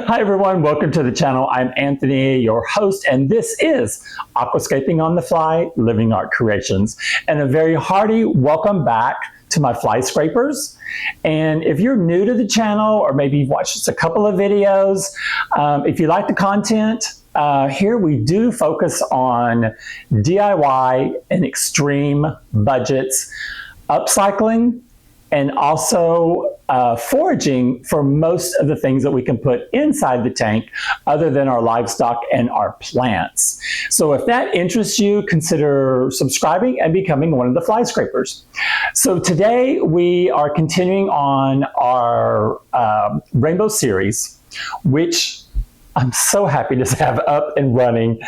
Hi everyone, welcome to the channel. I'm Anthony, your host, and this is Aquascaping on the Fly, Living Art Creations. And a very hearty welcome back to my fly scrapers. And if you're new to the channel, or maybe you've watched just a couple of videos, if you like the content, here we do focus on DIY and extreme budgets, upcycling, and also foraging for most of the things that we can put inside the tank other than our livestock and our plants. So if that interests you, consider subscribing and becoming one of the fly scrapers. So today we are continuing on our Rainbow Series, which I'm so happy to have up and running.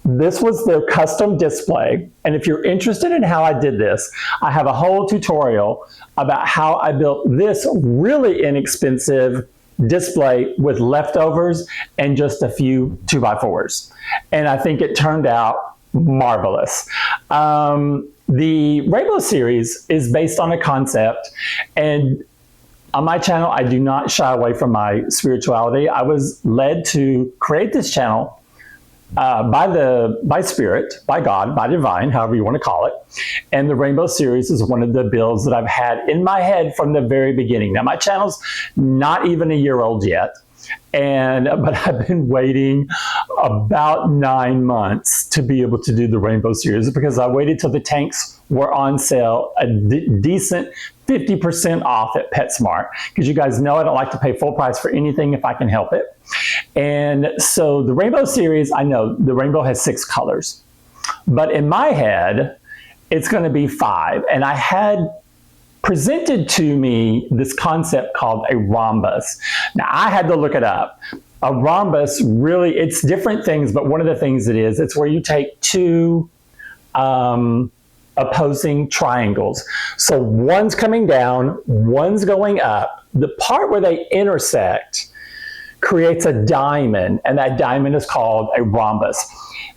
This was their custom display, and if you're interested in how I did this, I have a whole tutorial about how I built this really inexpensive display with leftovers and just a few 2x4s. And I think it turned out marvelous. The Rainbow Series is based on a concept, and on my channel, I do not shy away from my spirituality. I was led to create this channel by spirit, by God, by divine, however you want to call it. And the Rainbow Series is one of the builds that I've had in my head from the very beginning. Now, my channel's not even a year old yet, but I've been waiting about 9 months to be able to do the Rainbow Series because I waited till the tanks were on sale, a decent 50% off at PetSmart, because you guys know I don't like to pay full price for anything if I can help it. And so the Rainbow Series, I know the rainbow has 6 colors, but in my head, it's going to be 5. And I had presented to me this concept called a rhombus. Now I had to look it up. A rhombus really, it's different things, but one of the things it is, it's where you take two opposing triangles. So one's coming down, one's going up. The part where they intersect creates a diamond, and that diamond is called a rhombus.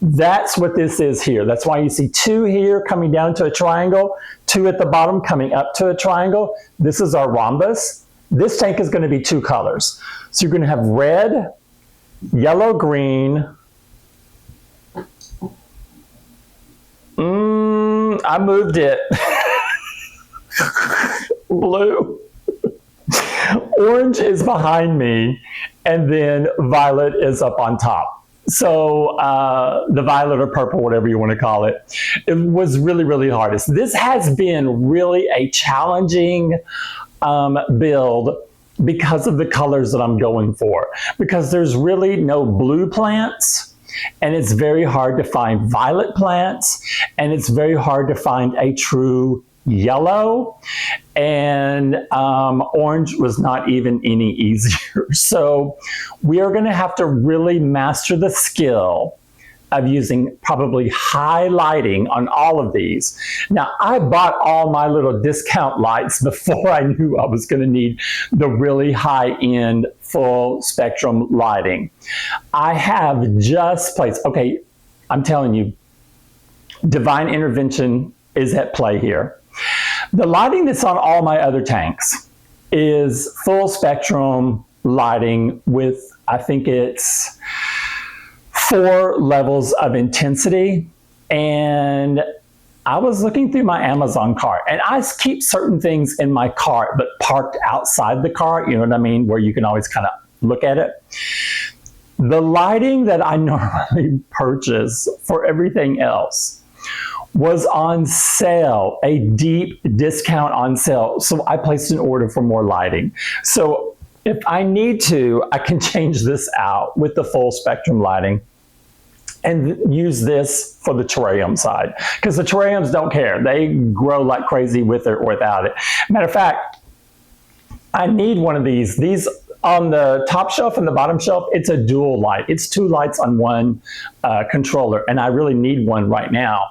That's what this is here. That's why you see 2 here coming down to a triangle, 2 at the bottom coming up to a triangle. This is our rhombus. This tank is going to be 2 colors. So you're going to have red, yellow, green. I moved it. Blue. Orange is behind me, and then violet is up on top. So the violet or purple, whatever you want to call it, it was really, really hard. This has been really a challenging build because of the colors that I'm going for, because there's really no blue plants, and it's very hard to find violet plants, and it's very hard to find a true yellow, and orange was not even any easier. So we are going to have to really master the skill of using probably high lighting on all of these. Now, I bought all my little discount lights before I knew I was going to need the really high-end full spectrum lighting. I have just placed, okay, I'm telling you, divine intervention is at play here. The lighting that's on all my other tanks is full spectrum lighting with, I think it's 4 levels of intensity. And I was looking through my Amazon cart, and I keep certain things in my cart, but parked outside the cart, you know what I mean, where you can always kind of look at it. The lighting that I normally purchase for everything else was on sale, a deep discount on sale. So I placed an order for more lighting. So if I need to, I can change this out with the full spectrum lighting and use this for the terrarium side, because the terrariums don't care. They grow like crazy with it or without it. Matter of fact, I need one of these. These on the top shelf and the bottom shelf, it's a dual light. It's 2 lights on one controller, and I really need one right now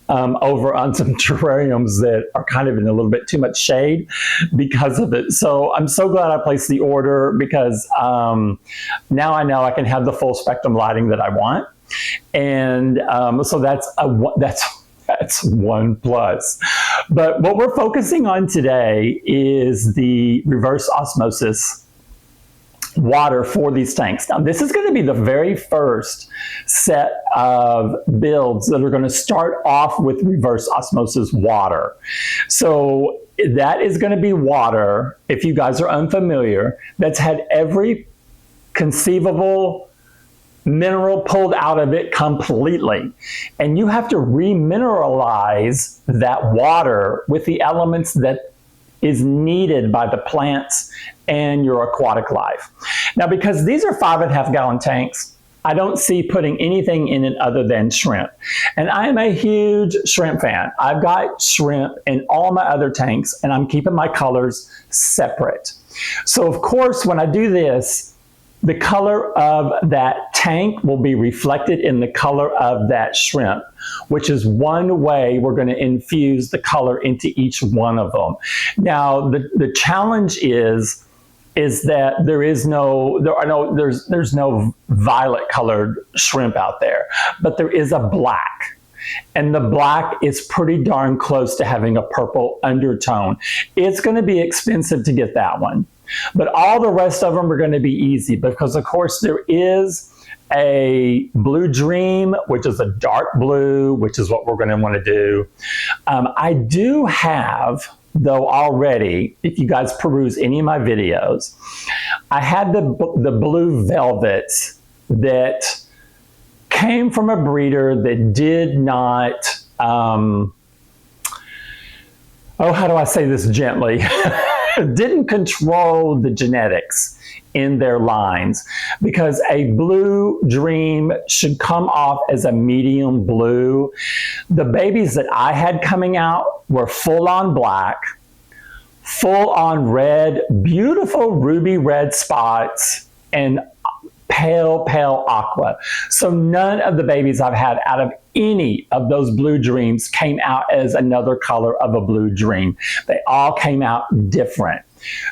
over on some terrariums that are kind of in a little bit too much shade because of it. So I'm so glad I placed the order, because now I know I can have the full spectrum lighting that I want. And so that's one plus. But what we're focusing on today is the reverse osmosis water for these tanks. Now, this is going to be the very first set of builds that are going to start off with reverse osmosis water. So that is going to be water, if you guys are unfamiliar, that's had every conceivable mineral pulled out of it completely. And you have to remineralize that water with the elements that is needed by the plants and your aquatic life. Now, because these are 5.5 gallon tanks, I don't see putting anything in it other than shrimp. And I am a huge shrimp fan. I've got shrimp in all my other tanks, and I'm keeping my colors separate. So of course, when I do this, the color of that tank will be reflected in the color of that shrimp, which is one way we're going to infuse the color into each one of them. Now, the challenge is that there's no violet colored shrimp out there, but there is a black. And the black is pretty darn close to having a purple undertone. It's going to be expensive to get that one. But all the rest of them are going to be easy because, of course, there is a blue dream, which is a dark blue, which is what we're going to want to do. I do have, though, already, if you guys peruse any of my videos, I had the blue velvets that came from a breeder that did not, how do I say this gently? Didn't control the genetics in their lines, because a blue dream should come off as a medium blue. The babies that I had coming out were full on black, full on red, beautiful ruby red spots, and pale aqua. So none of the babies I've had out of any of those blue dreams came out as another color of a blue dream. They all came out different.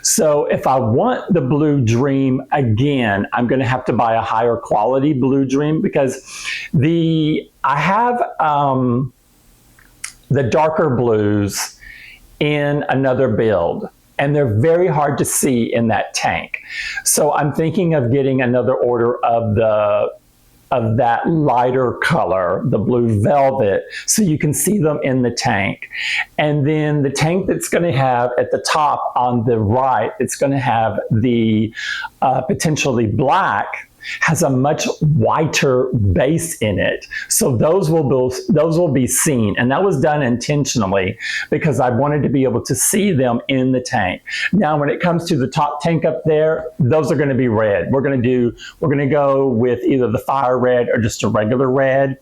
So if I want the blue dream again, I'm going to have to buy a higher quality blue dream, because I have the darker blues in another build, and they're very hard to see in that tank. So I'm thinking of getting another order of that lighter color, the blue velvet, so you can see them in the tank. And then the tank that's going to have at the top on the right, it's going to have the potentially black, has a much whiter base in it. So those will be seen. And that was done intentionally because I wanted to be able to see them in the tank. Now, when it comes to the top tank up there, those are going to be red. We're going to go with either the fire red or just a regular red.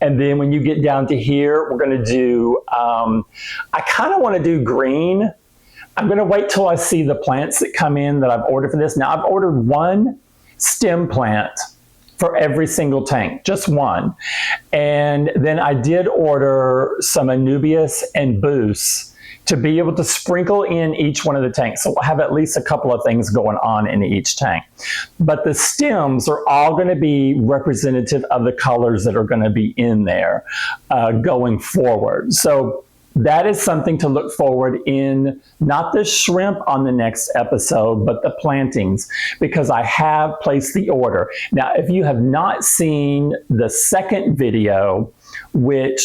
And then when you get down to here, we're going to do, I kind of want to do green. I'm going to wait till I see the plants that come in that I've ordered for this. Now, I've ordered one stem plant for every single tank, just one. And then I did order some Anubias and Boost to be able to sprinkle in each one of the tanks. So we'll have at least a couple of things going on in each tank. But the stems are all going to be representative of the colors that are going to be in there going forward. So that is something to look forward in, not the shrimp on the next episode, but the plantings, because I have placed the order. Now, if you have not seen the second video, where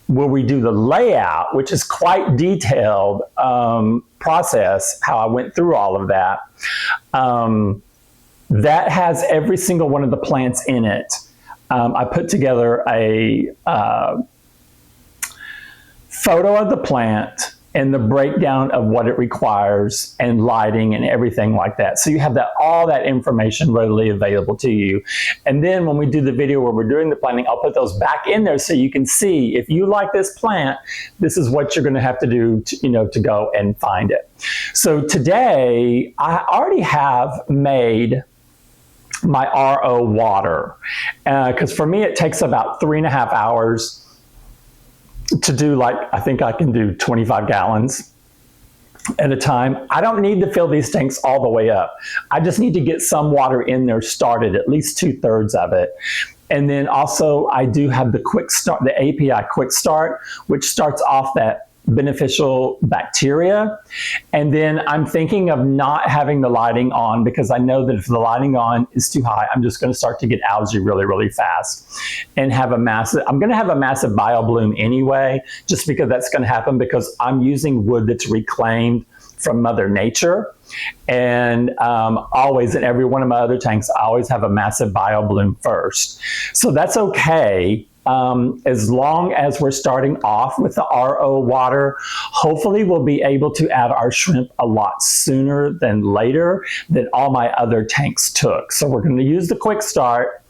we do the layout, which is quite detailed process, how I went through all of that, that has every single one of the plants in it. I put together a photo of the plant and the breakdown of what it requires and lighting and everything like that. So you have all that information readily available to you. And then when we do the video where we're doing the planting, I'll put those back in there so you can see, if you like this plant, this is what you're going to have to do to go and find it. So today, I already have made my RO water, because for me it takes about 3.5 hours to do, I think I can do 25 gallons at a time. I don't need to fill these tanks all the way up. I just need to get some water in there started, at least 2/3 of it. And then also I do have the quick start, the API quick start, which starts off that beneficial bacteria. And then I'm thinking of not having the lighting on because I know that if the lighting on is too high, I'm just going to start to get algae really, really fast and have I'm going to have a massive bio bloom anyway, just because that's going to happen because I'm using wood that's reclaimed from Mother Nature. And always in every one of my other tanks, I always have a massive bio bloom first. So that's okay. As long as we're starting off with the RO water, hopefully we'll be able to add our shrimp a lot sooner than later than all my other tanks took. So we're going to use the quick start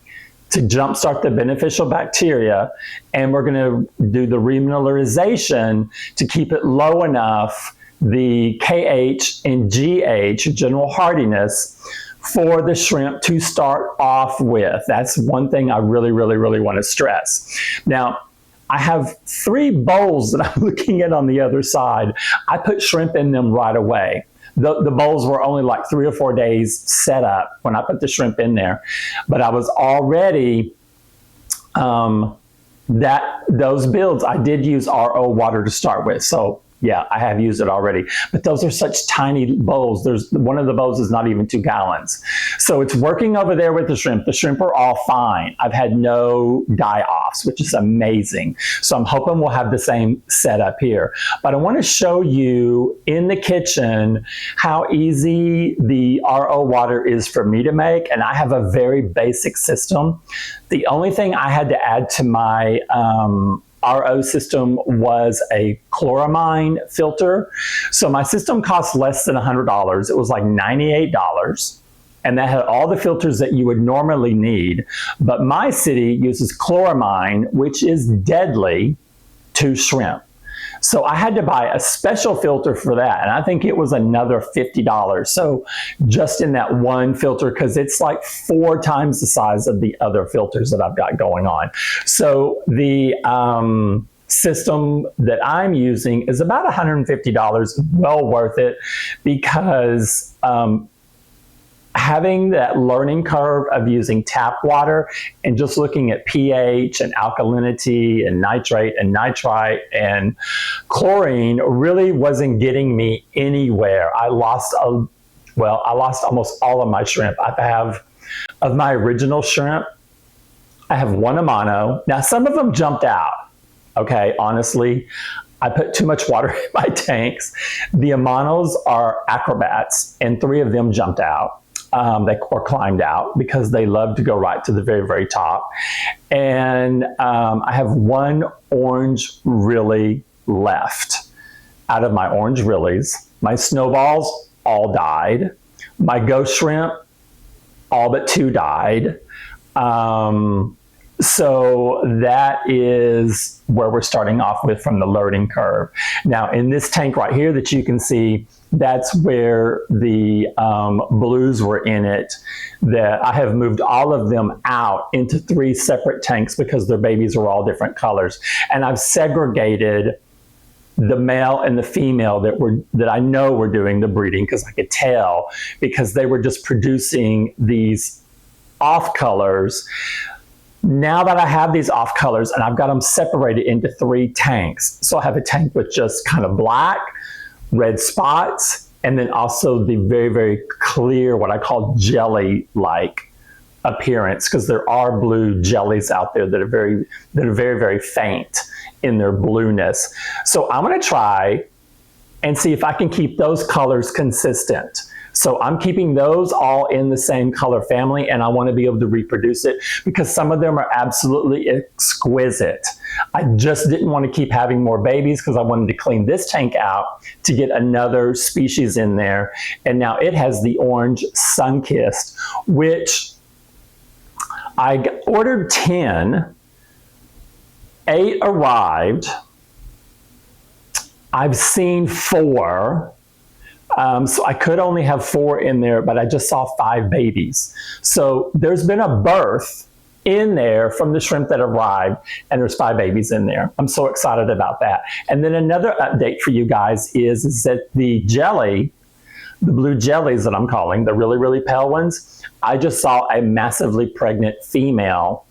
to jumpstart the beneficial bacteria, and we're going to do the remineralization to keep it low enough, the KH and GH, general hardiness, for the shrimp to start off with. That's one thing I really, really, really want to stress. Now, I have 3 bowls that I'm looking at on the other side. I put shrimp in them right away. The bowls were only like 3 or 4 days set up when I put the shrimp in there. But I was already, those builds, I did use RO water to start with. So yeah, I have used it already, but those are such tiny bowls. One of the bowls is not even 2 gallons. So it's working over there with the shrimp. The shrimp are all fine. I've had no die-offs, which is amazing. So I'm hoping we'll have the same setup here. But I want to show you in the kitchen how easy the RO water is for me to make. And I have a very basic system. The only thing I had to add to my RO system was a chloramine filter. So my system cost less than $100. It was like $98. And that had all the filters that you would normally need. But my city uses chloramine, which is deadly to shrimp. So I had to buy a special filter for that. And I think it was another $50. So just in that one filter, because it's like 4 times the size of the other filters that I've got going on. So the system that I'm using is about $150, well worth it, because having that learning curve of using tap water and just looking at pH and alkalinity and nitrate and nitrite and chlorine really wasn't getting me anywhere. I lost almost all of my shrimp. Of my original shrimp, I have 1 Amano. Now, some of them jumped out. Okay, honestly, I put too much water in my tanks. The Amanos are acrobats, and 3 of them jumped out. Or climbed out because they love to go right to the very, very top. And I have 1 orange Rilly left out of my orange Rillies. My snowballs all died. My ghost shrimp, all but 2 died. So that is where we're starting off with from the learning curve. Now in this tank right here that you can see, that's where the blues were in it. That I have moved all of them out into 3 separate tanks because their babies are all different colors. And I've segregated the male and the female that I know were doing the breeding, because I could tell, because they were just producing these off colors. Now that I have these off colors and I've got them separated into 3 tanks. So I have a tank with just kind of black, red spots, and then also the very, very clear, what I call jelly-like appearance, because there are blue jellies out there that are very, very faint in their blueness. So I'm going to try and see if I can keep those colors consistent. So I'm keeping those all in the same color family, and I want to be able to reproduce it because some of them are absolutely exquisite. I just didn't want to keep having more babies because I wanted to clean this tank out to get another species in there. And now it has the orange sun-kissed, which I ordered 10. 8 arrived. I've seen 4. So I could only have 4 in there, but I just saw 5 babies. So there's been a birth in there from the shrimp that arrived, and there's 5 babies in there. I'm so excited about that. And then another update for you guys is that the jelly, the blue jellies that I'm calling, the really, really pale ones, I just saw a massively pregnant female.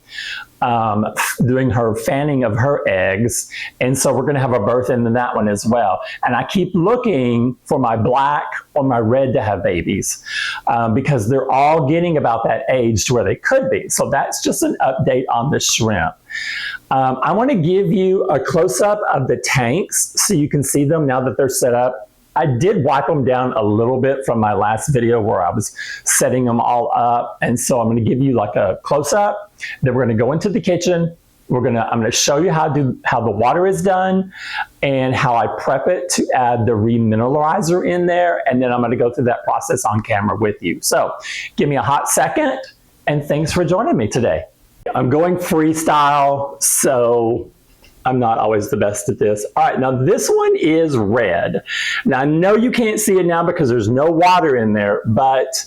doing her fanning of her eggs. And so we're going to have a birth in that one as well. And I keep looking for my black or my red to have babies because they're all getting about that age to where they could be. So that's just an update on the shrimp. I want to give you a close-up of the tanks so you can see them now that they're set up. I did wipe them down a little bit from my last video where I was setting them all up. And so I'm going to give you like a close-up. Then we're going to go into the kitchen. I'm going to show you how the water is done and how I prep it to add the remineralizer in there. And then I'm going to go through that process on camera with you. So give me a hot second, and thanks for joining me today. I'm going freestyle, so I'm not always the best at this. All right, now this one is red. Now I know you can't see it now because there's no water in there, but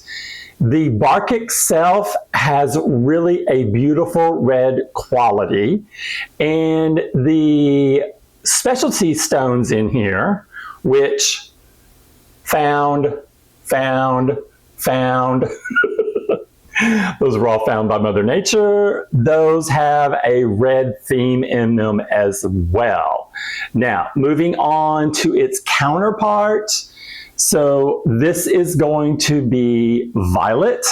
the bark itself has really a beautiful red quality. And the specialty stones in here, which found. Those were all found by Mother Nature. Those have a red theme in them as well. Now, moving on to its counterpart. So this is going to be violet.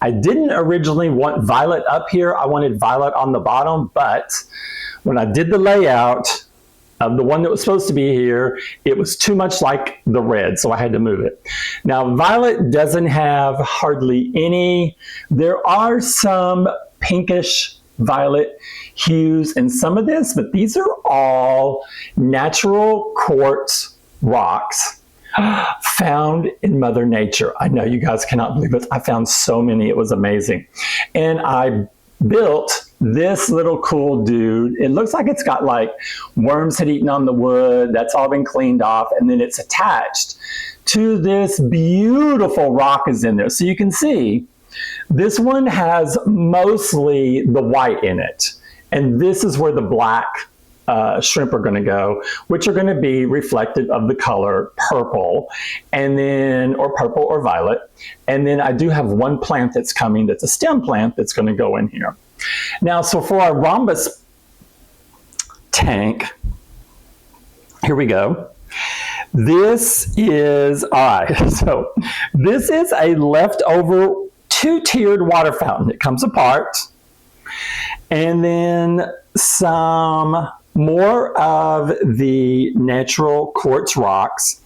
I didn't originally want violet up here. I wanted violet on the bottom, but when I did the layout of the one that was supposed to be here, it was too much like the red, so I had to move it. Now, violet doesn't have hardly any. There are some pinkish violet hues in some of this, but these are all natural quartz rocks found in Mother Nature. I know you guys cannot believe it. I found so many. It was amazing. And I built this little cool dude. It looks like it's got like worms had eaten on the wood. That's all been cleaned off. And then it's attached to this beautiful rock is in there. So you can see this one has mostly the white in it. And this is where the black shrimp are going to go, which are going to be reflective of the color purple, and then, or purple or violet. And then I do have one plant that's coming that's a stem plant that's going to go in here. Now, so for our rhombus tank, here we go. This is, all right, so this is a leftover two-tiered water fountain. It comes apart, and then some more of the natural quartz rocks,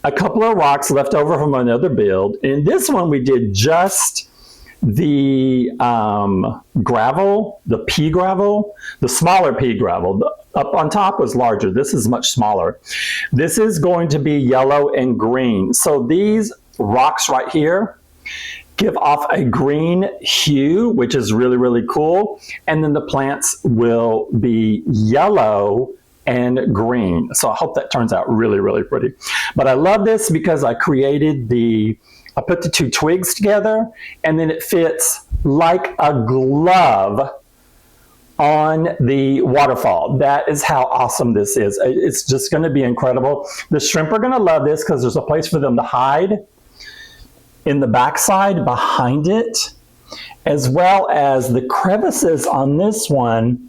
a couple of rocks left over from another build. In this one, we did just the gravel, the pea gravel, the smaller pea gravel. The, up on top was larger. This is much smaller. This is going to be yellow and green. So these rocks right here give off a green hue, which is really, really cool. And then the plants will be yellow and green. So I hope that turns out really, really pretty. But I love this because I created I put the two twigs together, and then it fits like a glove on the waterfall. That is how awesome this is. It's just going to be incredible. The shrimp are going to love this because there's a place for them to hide in the backside behind it, as well as the crevices on this one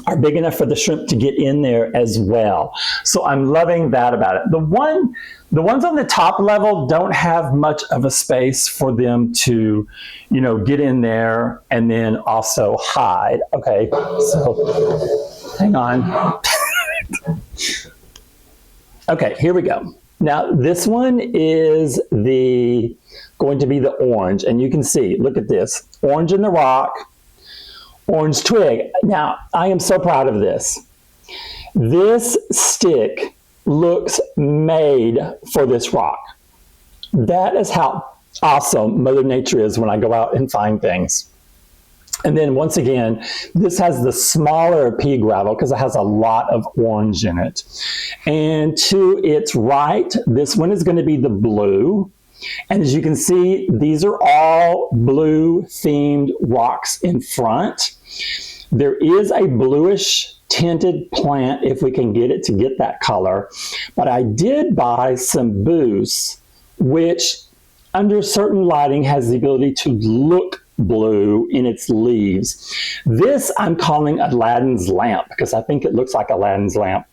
are big enough for the shrimp to get in there as well. So I'm loving that about it. The ones on the top level don't have much of a space for them to, you know, get in there and then also hide. Okay, so hang on. Okay, here we go. Now this one is going to be the orange, and you can see, look at this, orange in the rock, orange twig. Now, I am so proud of this. This stick looks made for this rock. That is how awesome Mother Nature is when I go out and find things. And then once again, this has the smaller pea gravel because it has a lot of orange in it. And to its right, this one is going to be the blue. And as you can see, these are all blue themed rocks in front. There is a bluish tinted plant if we can get it to get that color. But I did buy some booze, which under certain lighting has the ability to look blue in its leaves. This I'm calling Aladdin's lamp because I think it looks like Aladdin's lamp.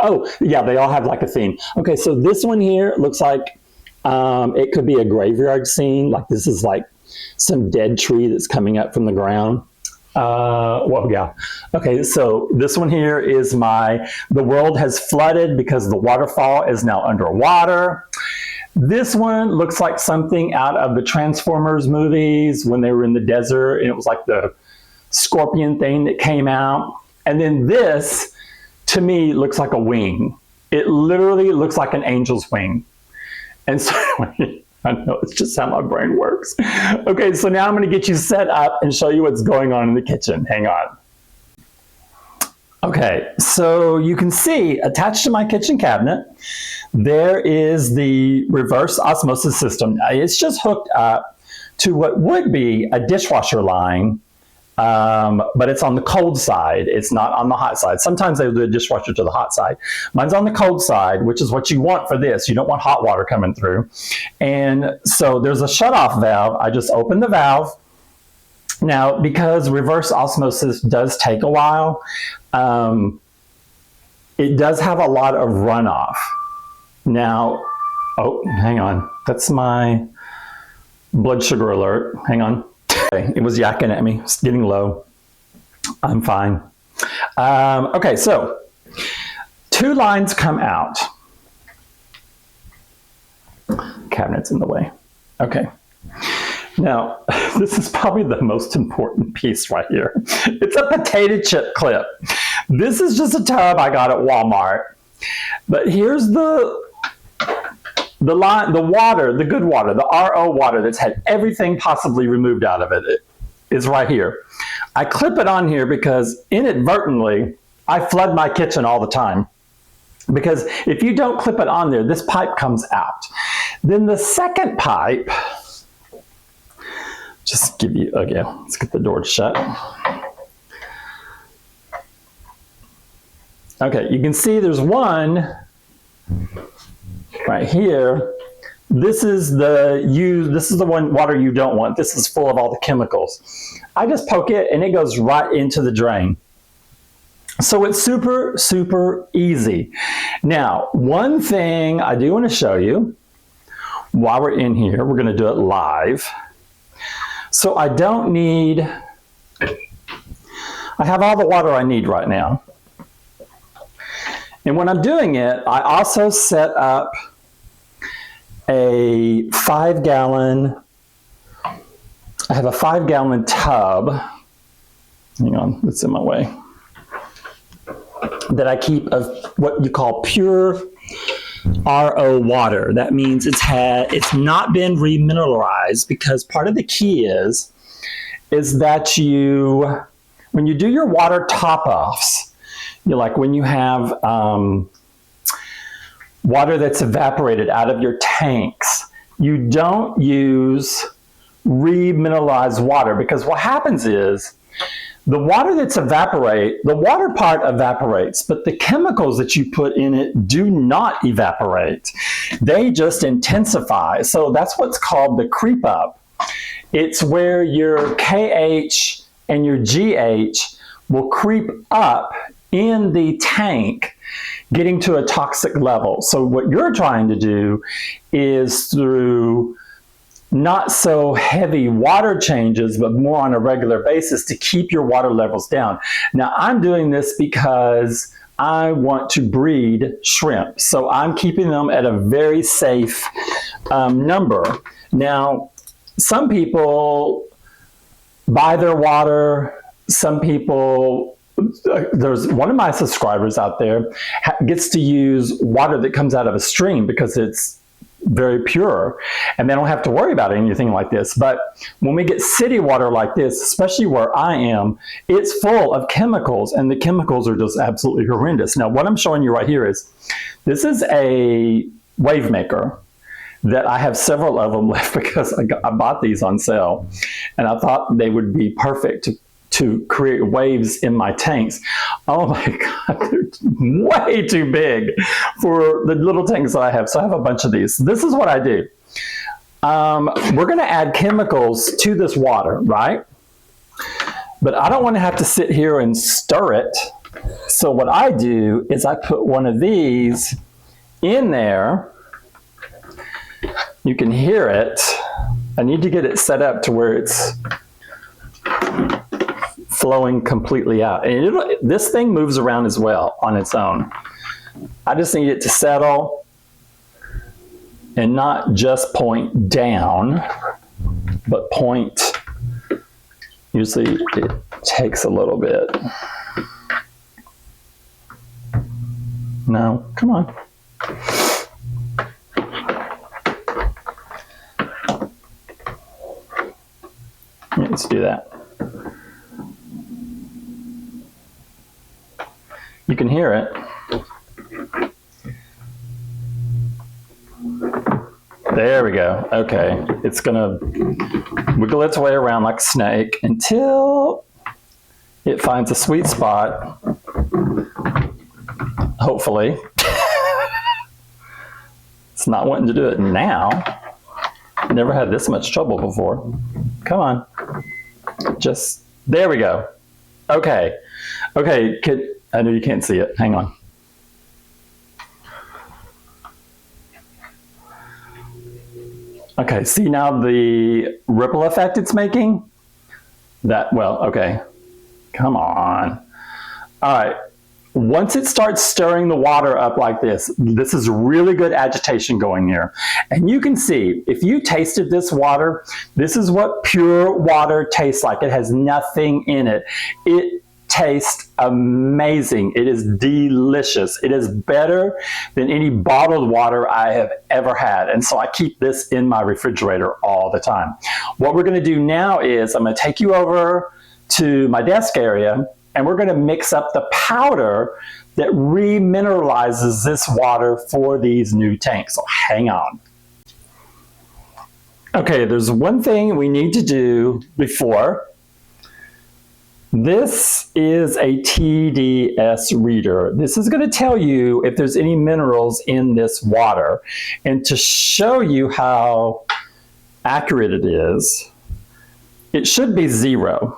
Oh, yeah, they all have like a theme. Okay, so this one here looks like it could be a graveyard scene. Like this is like some dead tree that's coming up from the ground. Well, yeah. Okay, so this one here is the world has flooded because the waterfall is now underwater. This one looks like something out of the Transformers movies when they were in the desert, and it was like the scorpion thing that came out. And then this, to me, looks like a wing. It literally looks like an angel's wing. And so I know, it's just how my brain works. Okay, so now I'm going to get you set up and show you what's going on in the kitchen. Hang on. Okay, so you can see attached to my kitchen cabinet, there is the reverse osmosis system. It's just hooked up to what would be a dishwasher line, but it's on the cold side. It's not on the hot side. Sometimes they do a dishwasher to the hot side. Mine's on the cold side, which is what you want for this. You don't want hot water coming through. And so there's a shutoff valve. I just open the valve. Now, because reverse osmosis does take a while, it does have a lot of runoff. Now, oh, hang on. That's my blood sugar alert. Hang on. Okay, it was yakking at me. It's getting low. I'm fine. Okay, so 2 lines come out. Cabinet's in the way. Okay. Now, this is probably the most important piece right here. It's a potato chip clip. This is just a tub I got at Walmart. But here's the water, the good water, the RO water that's had everything possibly removed out of it is right here. I clip it on here because inadvertently, I flood my kitchen all the time. Because if you don't clip it on there, this pipe comes out. Then the second pipe, just give you, okay, let's get the door shut. Okay, you can see there's one right here. This is the one water you don't want. This is full of all the chemicals. I just poke it and it goes right into the drain. So it's super, super easy. Now, one thing I do want to show you while we're in here, we're going to do it live. So I have all the water I need right now. And when I'm doing it, I also set up a 5-gallon, I have a 5-gallon tub, hang on, it's in my way, that I keep of what you call pure RO water. That means it's not been remineralized, because part of the key is that when you do your water top-offs, like when you have water that's evaporated out of your tanks, you don't use remineralized water, because what happens is the water the water part evaporates, but the chemicals that you put in it do not evaporate. They just intensify. So that's what's called the creep up. It's where your KH and your GH will creep up in the tank, getting to a toxic level. So what you're trying to do is, through not so heavy water changes, but more on a regular basis, to keep your water levels down. Now, I'm doing this because I want to breed shrimp. So I'm keeping them at a very safe number. Now, some people buy their water. Some people, there's one of my subscribers out there gets to use water that comes out of a stream because it's very pure, and they don't have to worry about anything like this. But when we get city water like this, especially where I am, it's full of chemicals, and the chemicals are just absolutely horrendous. Now, what I'm showing you right here is, this is a wave maker that I have several of them left because I bought these on sale, and I thought they would be perfect to create waves in my tanks. Oh my God, they're way too big for the little tanks that I have. So I have a bunch of these. This is what I do. we're going to add chemicals to this water, right? But I don't want to have to sit here and stir it. So what I do is I put one of these in there. You can hear it. I need to get it set up to where it's flowing completely out. And this thing moves around as well on its own. I just need it to settle and not just point down, but point. Usually it takes a little bit. No, come on. Let's do that. You can hear it. There we go. Okay. It's going to wiggle its way around like a snake until it finds a sweet spot. Hopefully. It's not wanting to do it now. Never had this much trouble before. Come on. Just, there we go. Okay. Okay, I know you can't see it. Hang on. Okay, see now the ripple effect it's making? Well, okay. Come on. All right. Once it starts stirring the water up like this is really good agitation going here. And you can see, if you tasted this water, this is what pure water tastes like. It has nothing in it. It tastes amazing. It is delicious. It is better than any bottled water I have ever had. And so I keep this in my refrigerator all the time. What we're going to do now is I'm going to take you over to my desk area, and we're going to mix up the powder that remineralizes this water for these new tanks. So hang on. Okay, there's one thing we need to do before. This is a TDS reader. This is going to tell you if there's any minerals in this water. And to show you how accurate it is, it should be 0.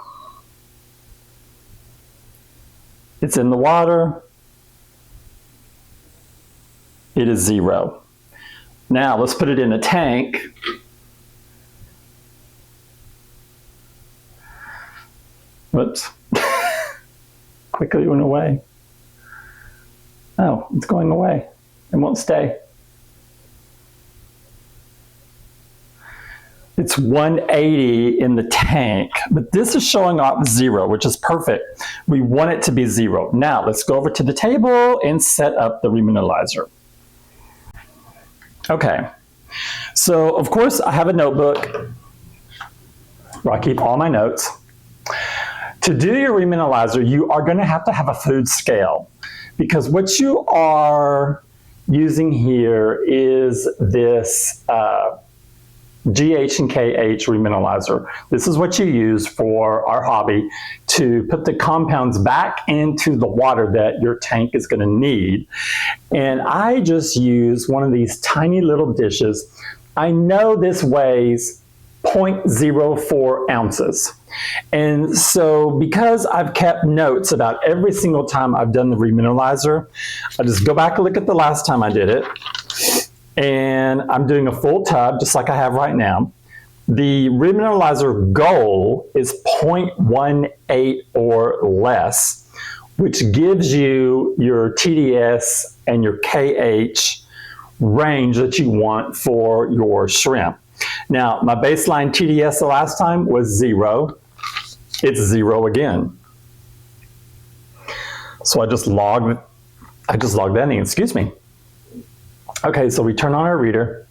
It's in the water. It is 0. Now let's put it in a tank. Whoops. Quickly went away. Oh, it's going away. It won't stay. It's 180 in the tank, but this is showing off 0, which is perfect. We want it to be 0. Now let's go over to the table and set up the remineralizer. Okay, so of course I have a notebook where I keep all my notes. To do your remineralizer, you are going to have a food scale, because what you are using here is this GH and KH remineralizer. This is what you use for our hobby to put the compounds back into the water that your tank is going to need. And I just use one of these tiny little dishes. I know this weighs 0.04 ounces. And so because I've kept notes about every single time I've done the remineralizer, I just go back and look at the last time I did it. And I'm doing a full tub, just like I have right now. The remineralizer goal is 0.18 or less, which gives you your TDS and your KH range that you want for your shrimp. Now, my baseline TDS the last time was 0. It's 0 again. So I just logged that in, excuse me. Okay, so we turn on our reader.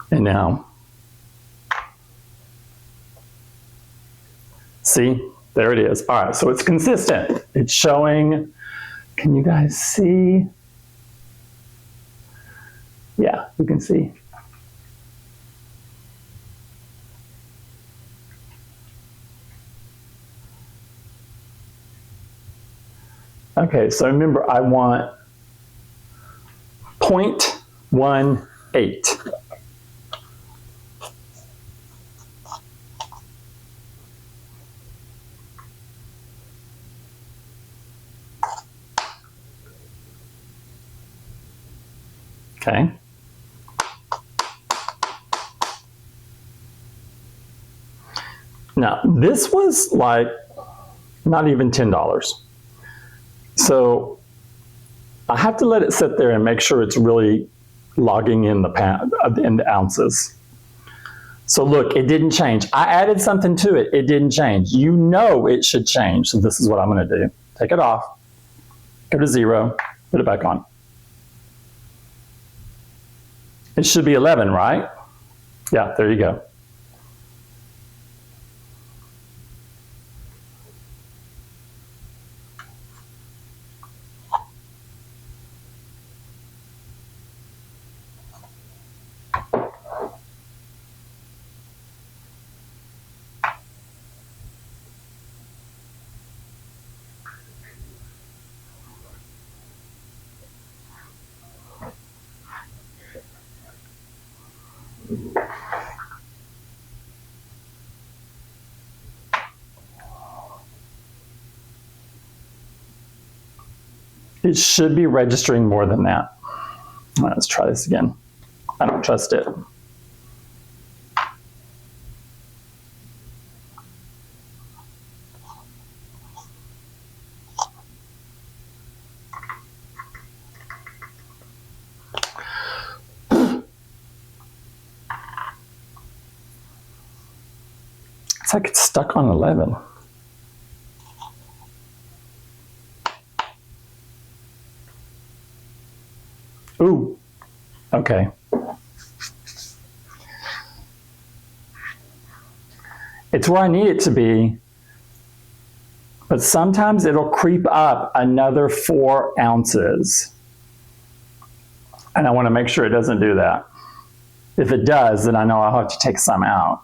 And now, see, there it is. All right, so it's consistent. It's showing, can you guys see? Yeah, you can see. Okay, so remember I want 0.18 8. Okay. Now, this was like not even $10. So I have to let it sit there and make sure it's really logging in the ounces. So look, it didn't change. I added something to it. It didn't change. You know it should change. So this is what I'm going to do. Take it off. Go to 0. Put it back on. It should be 11, right? Yeah, there you go. It should be registering more than that. All right, let's try this again. I don't trust it. It's like it's stuck on 11. Ooh, okay. It's where I need it to be, but sometimes it'll creep up another 4 ounces. And I want to make sure it doesn't do that. If it does, then I know I'll have to take some out.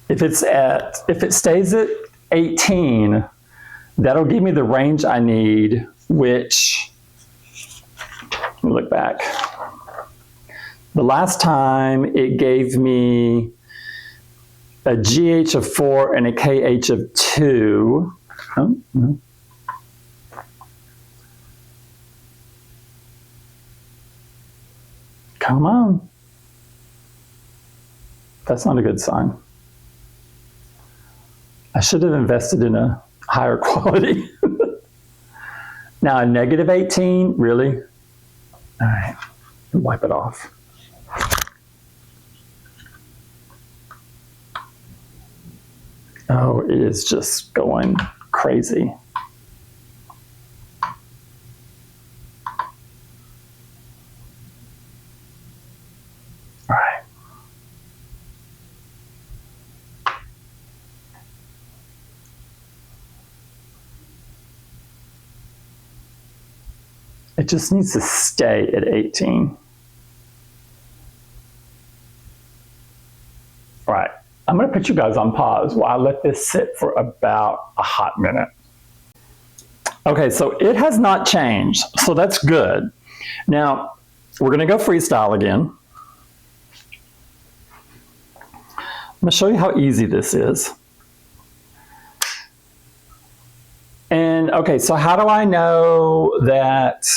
If it stays at 18, that'll give me the range I need, which, let me look back. The last time it gave me a GH of 4 and a KH of 2. Oh, no. Come on. That's not a good sign. I should have invested in a higher quality. Now a negative 18, really? All right, wipe it off. Oh, it is just going crazy. All right. It just needs to stay at 18. All right, I'm going to put you guys on pause while I let this sit for about a hot minute. Okay, so it has not changed, so that's good. Now, we're going to go freestyle again. I'm going to show you how easy this is. And okay, so how do I know that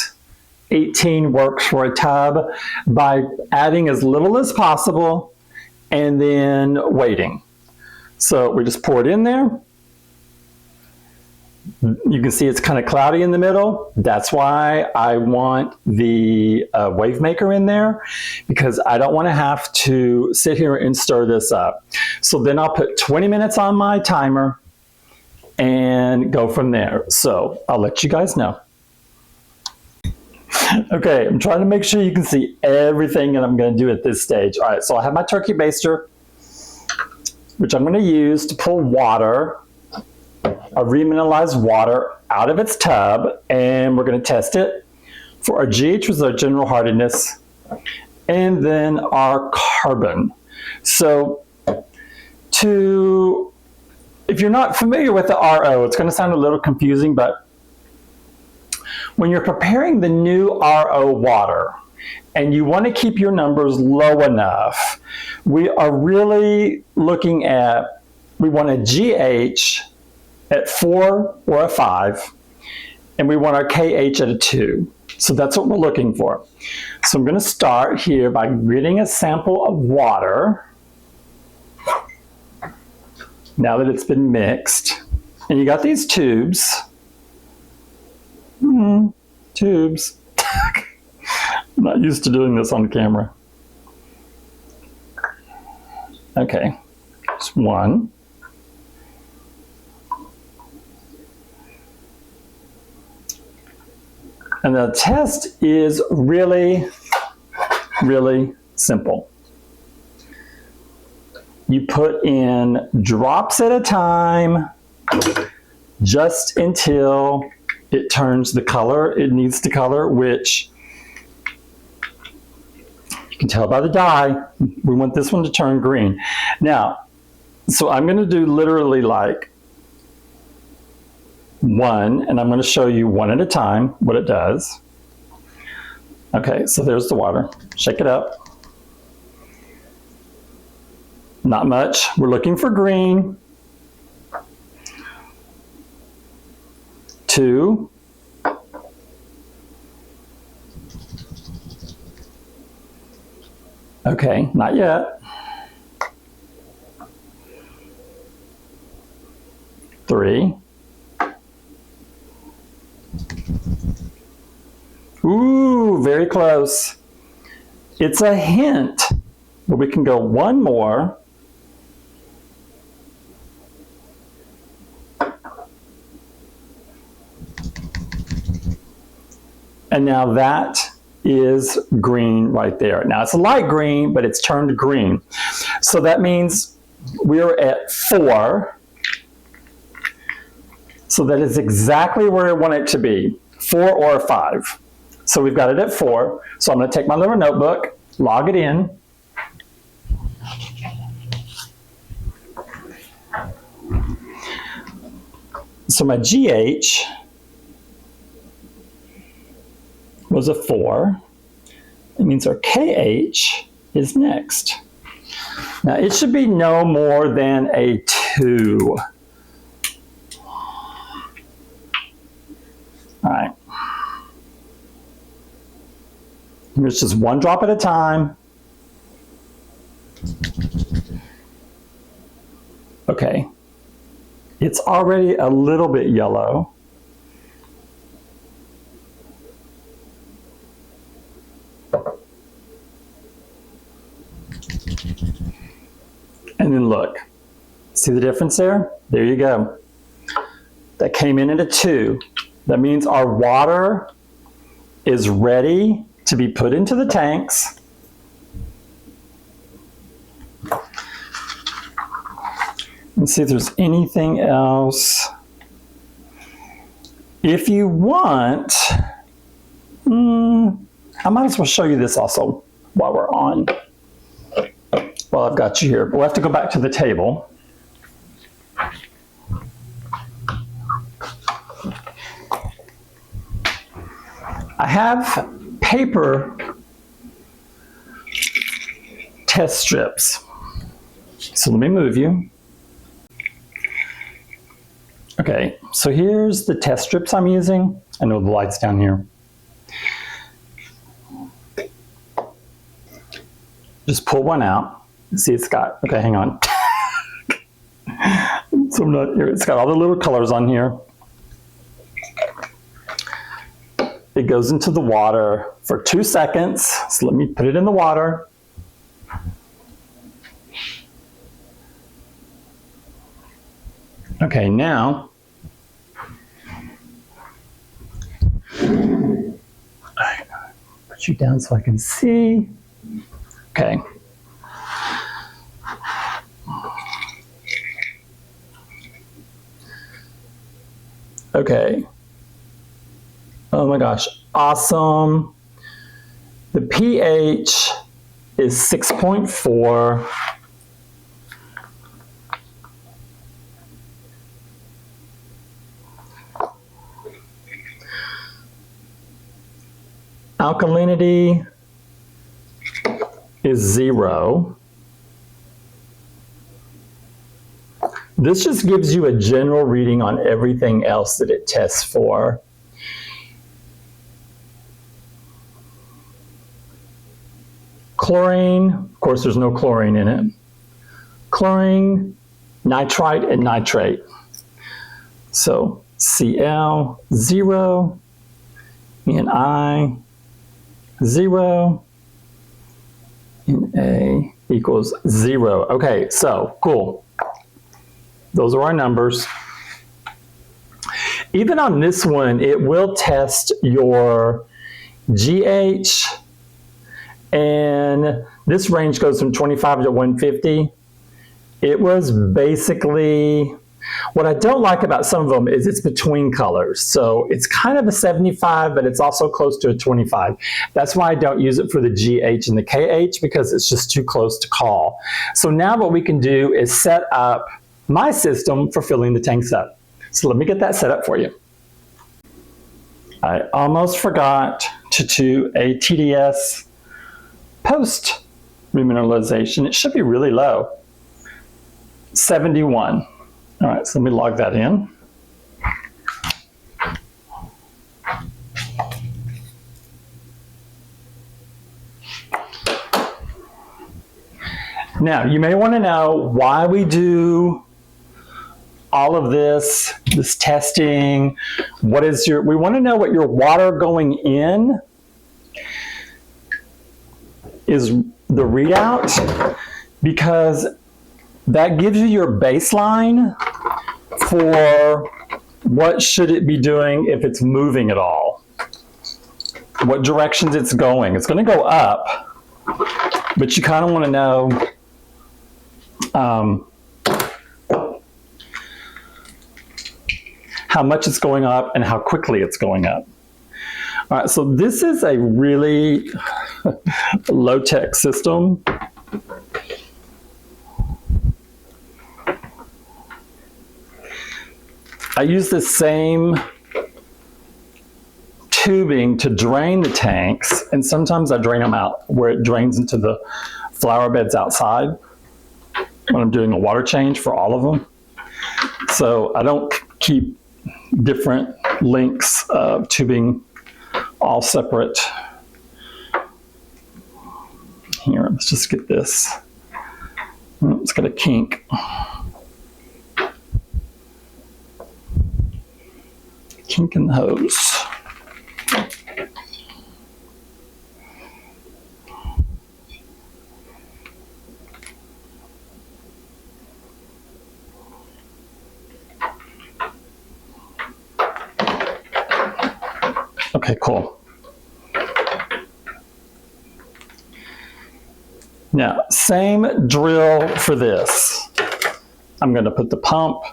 18 works for a tub? By adding as little as possible and then waiting. So we just pour it in there. You can see it's kind of cloudy in the middle. That's why I want the wave maker in there, because I don't want to have to sit here and stir this up. So then I'll put 20 minutes on my timer and go from there. So I'll let you guys know. Okay, I'm trying to make sure you can see everything that I'm going to do at this stage. All right, so I have my turkey baster, which I'm going to use to pull water, a remineralized water, out of its tub, and we're going to test it for our GH, which is our general hardiness, and then our carbon. So if you're not familiar with the RO, it's going to sound a little confusing, but when you're preparing the new RO water and you want to keep your numbers low enough, we are really looking at, we want a GH at 4 or a 5, and we want our KH at a 2. So that's what we're looking for. So I'm going to start here by getting a sample of water. Now that it's been mixed. And you got these tubes. Tubes. I'm not used to doing this on camera. Okay, just one. And the test is really, really simple. You put in drops at a time, just until it turns the color it needs to color, which you can tell by the dye. We want this one to turn green. Now, so I'm going to do literally like one, and I'm going to show you one at a time what it does. Okay, so there's the water. Shake it up. Not much. We're looking for green. 2. Okay, not yet. 3. Ooh, very close. It's a hint, but we can go one more. And now that is green right there. Now it's a light green, but it's turned green. So that means we're at 4. So that is exactly where I want it to be, 4 or 5. So we've got it at 4. So I'm going to take my little notebook, log it in. So my GH was a 4. It means our KH is next. Now it should be no more than a 2. All right. Here's just one drop at a time. Okay. It's already a little bit yellow. And then look, see the difference there? There you go. That came in at a 2. That means our water is ready to be put into the tanks. Let's see if there's anything else. If you want, I might as well show you this also while we're on. Well, I've got you here. We'll have to go back to the table. I have paper test strips. So let me move you. Okay, so here's the test strips I'm using. I know the light's down here. Just pull one out. See, it's got, okay, hang on. So I'm not here. It's got all the little colors on here. It goes into the water for 2 seconds. So let me put it in the water. Okay, now, put you down so I can see. Okay. Okay. Oh my gosh, awesome. The pH is 6.4. alkalinity is 0. This just gives you a general reading on everything else that it tests for. Chlorine, of course there's no chlorine in it. Chlorine, nitrite, and nitrate. So Cl, 0, Ni, 0, Na equals 0. Okay, so cool. Those are our numbers. Even on this one, it will test your GH, and this range goes from 25 to 150. It was basically, what I don't like about some of them is it's between colors. So it's kind of a 75, but it's also close to a 25. That's why I don't use it for the GH and the KH, because it's just too close to call. So now what we can do is set up my system for filling the tanks up. So let me get that set up for you. I almost forgot to do a TDS post remineralization. It should be really low. 71. All right, so let me log that in. Now, you may want to know why we do all of this testing. What is we want to know what your water going in is, the readout, because that gives you your baseline for what should it be doing if it's moving at all. What directions it's going. It's going to go up, but you kind of want to know how much it's going up and how quickly it's going up. All right, so this is a really low-tech system. I use the same tubing to drain the tanks, and sometimes I drain them out where it drains into the flower beds outside when I'm doing a water change for all of them. So I don't keep different lengths of tubing all separate. Here, let's just get this. It's got a kink. Kink in the hose. Okay, cool. Now, same drill for this. I'm going to put the pump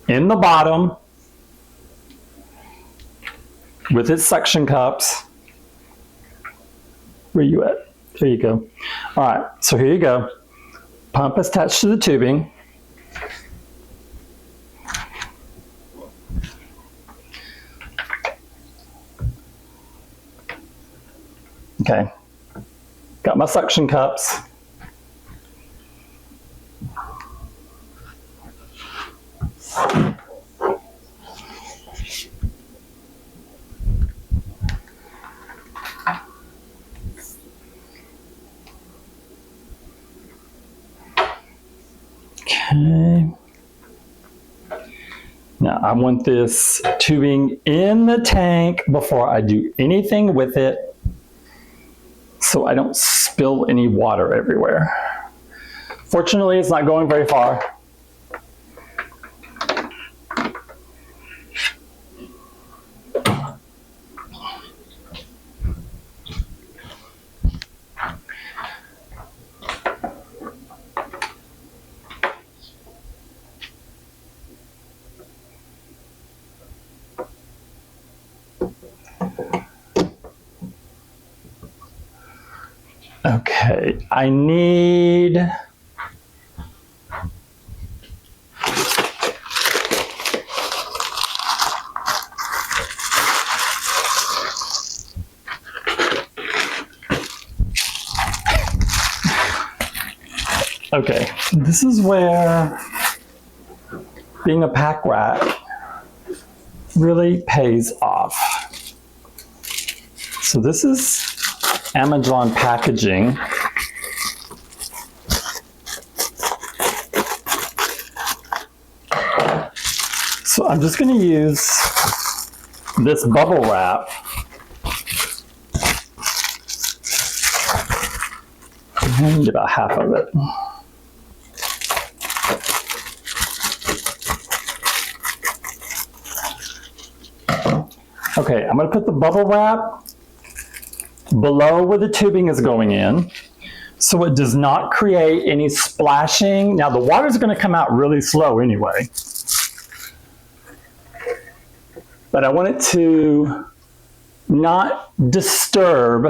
in the bottom with its suction cups. Where you at? There you go. All right, so here you go. Pump is attached to the tubing. Okay, got my suction cups. Okay. Now I want this tubing in the tank before I do anything with it, so I don't spill any water everywhere. Fortunately, it's not going very far. Okay, I need Okay, this is where being a pack rat really pays off. So this is Amazon packaging. So I'm just going to use this bubble wrap and about half of it. Okay, I'm going to put the bubble wrap below where the tubing is going in so it does not create any splashing. Now the water is going to come out really slow anyway, but I want it to not disturb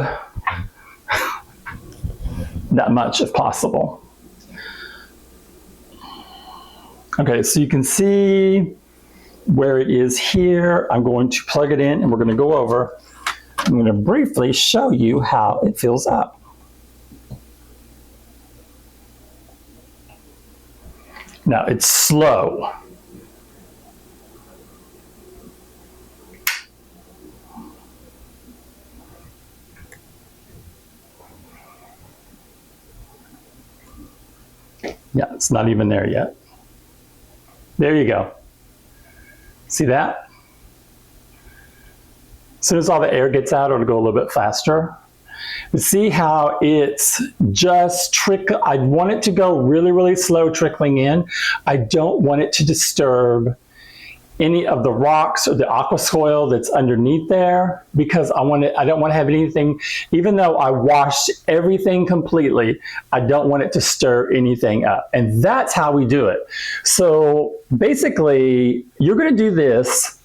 that much if possible. Okay, so you can see where it is here. I'm going to plug it in and we're going to go over. I'm going to briefly show you how it fills up. Now it's slow. Yeah, it's not even there yet. There you go. See that? As soon as all the air gets out, it'll go a little bit faster. But see how it's just I want it to go really, really slow trickling in. I don't want it to disturb any of the rocks or the aqua soil that's underneath there, because I don't want to have anything, even though I washed everything completely, I don't want it to stir anything up. And that's how we do it. So basically, you're going to do this,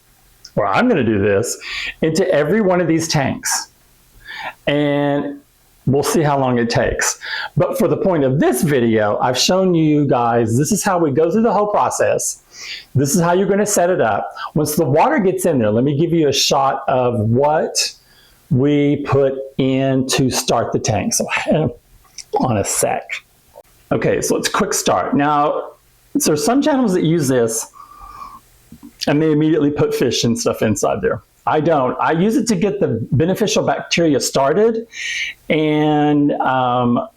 or I'm going to do this, into every one of these tanks. And we'll see how long it takes. But for the point of this video, I've shown you guys, this is how we go through the whole process. This is how you're going to set it up. Once the water gets in there, let me give you a shot of what we put in to start the tank. So hang on a sec. Okay, so it's quick start. Now, so there's some channels that use this and they immediately put fish and stuff inside there. I don't. I use it to get the beneficial bacteria started, and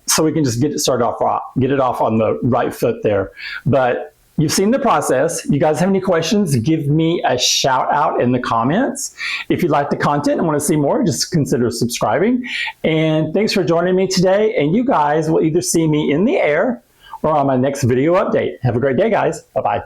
so we can just get it started off, get it off on the right foot there. But you've seen the process. You guys have any questions, give me a shout out in the comments. If you like the content and want to see more, just consider subscribing. And thanks for joining me today. And you guys will either see me in the air or on my next video update. Have a great day, guys. Bye-bye.